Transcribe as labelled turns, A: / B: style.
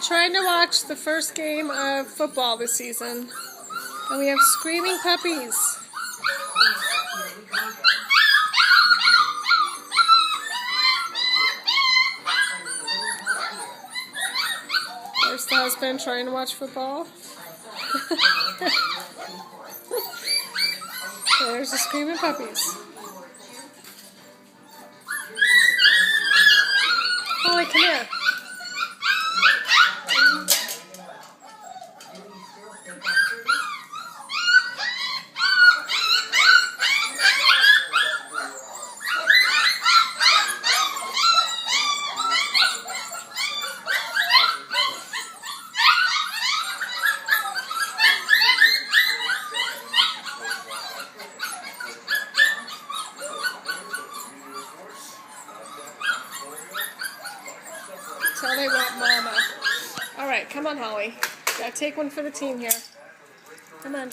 A: trying to watch the first game of football this season, and we have screaming puppies. There's the husband trying to watch football. There's the screaming puppies. Holly, come here. Tell they want mama. All right, come on, Holly. Gotta take one for the team here. Come on.